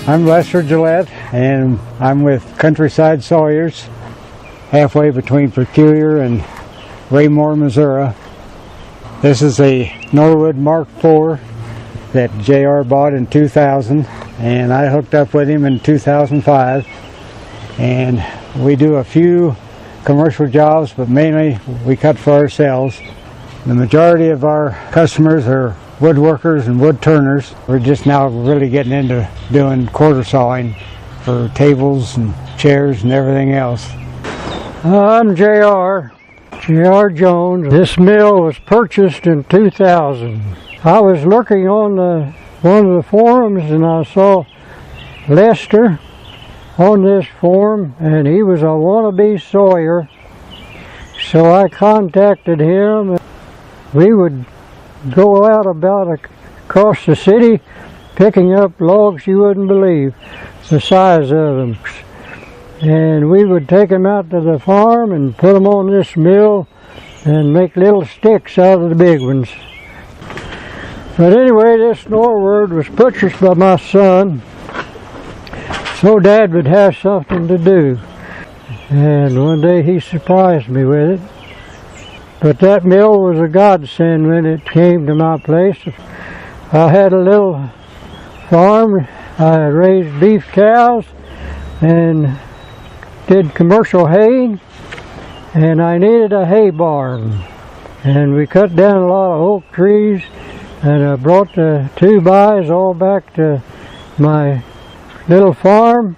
I'm Lester Gillette, and I'm with Countryside Sawyers, halfway between Peculiar and Raymore, Missouri. This is a Norwood Mark IV that JR bought in 2000, and I hooked up with him in 2005. And we do a few commercial jobs, but mainly we cut for ourselves. The majority of our customers are woodworkers and wood turners. We're just now really getting into doing quarter sawing for tables and chairs and everything else. I'm J.R. Jones. This mill was purchased in 2000. I was looking on one of the forums and I saw Lester on this forum, and he was a wannabe sawyer. So I contacted him. We would go out across the city picking up logs you wouldn't believe the size of them. And we would take them out to the farm and put them on this mill and make little sticks out of the big ones. But anyway, this Norwood was purchased by my son, so Dad would have something to do. And one day he surprised me with it. But that mill was a godsend when it came to my place. I had a little farm. I raised beef cows and did commercial haying, and I needed a hay barn. And we cut down a lot of oak trees, and I brought the 2x all back to my little farm,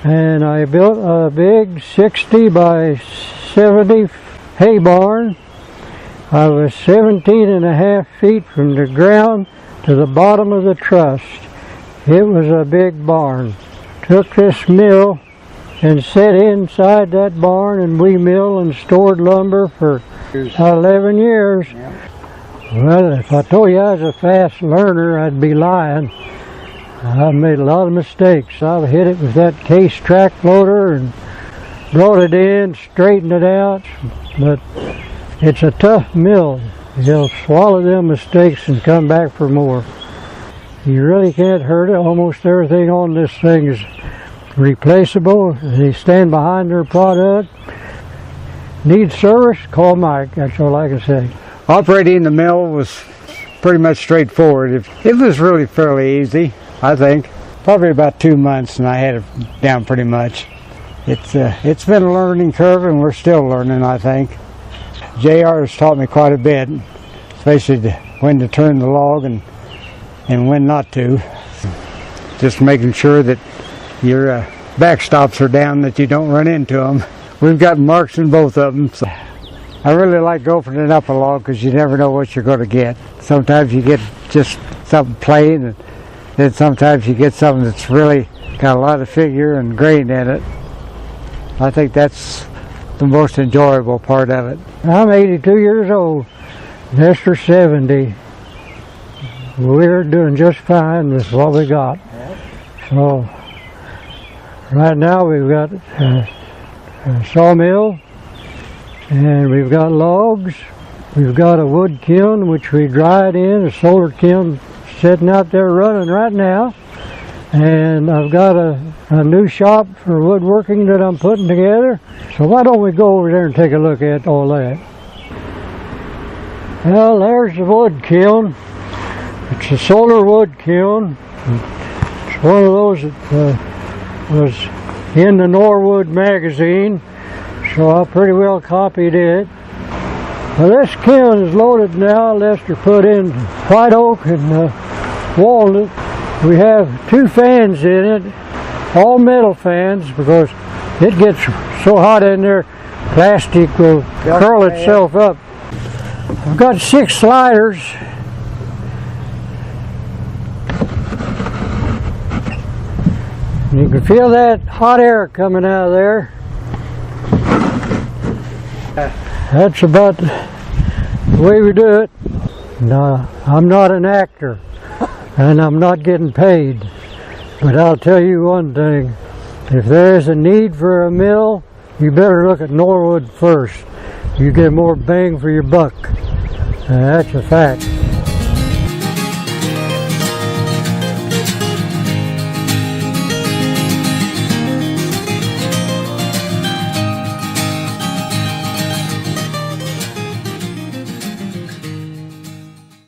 and I built a big 60 by 70 hay barn. I was 17.5 feet from the ground to the bottom of the truss. It was a big barn. Took this mill and set inside that barn, and we milled and stored lumber for 11 years. Well, if I told you I was a fast learner, I'd be lying. I made a lot of mistakes. I hit it with that case track loader and brought it in, straightened it out, but it's a tough mill. You'll swallow them mistakes and come back for more. You really can't hurt it. Almost everything on this thing is replaceable. They stand behind their product. Need service? Call Mike. That's all I can say. Operating the mill was pretty much straightforward. It was really fairly easy, I think. Probably about 2 months and I had it down pretty much. It's been a learning curve, and we're still learning, I think. JR has taught me quite a bit, especially when to turn the log and when not to. Just making sure that your backstops are down, that you don't run into them. We've got marks in both of them. So I really like opening up a log because you never know what you're going to get. Sometimes you get just something plain, and then sometimes you get something that's really got a lot of figure and grain in it. I think that's the most enjoyable part of it. I'm 82 years old. Nestor 70. We're doing just fine with what we got. So right now we've got a sawmill, and we've got logs. We've got a wood kiln which we dried in, a solar kiln sitting out there running right now. And I've got a new shop for woodworking that I'm putting together. So why don't we go over there and take a look at all that? Well, there's the wood kiln. It's a solar wood kiln. It's one of those that was in the Norwood magazine, so I pretty well copied it. Well, this kiln is loaded now. Lester put in white oak and walnut. We have 2 fans in it, all metal fans, because it gets so hot in there, plastic will curl itself up. I've got 6 sliders. You can feel that hot air coming out of there. That's about the way we do it. No, I'm not an actor, and I'm not getting paid. But I'll tell you one thing. If there is a need for a mill, you better look at Norwood first. You get more bang for your buck. That's a fact.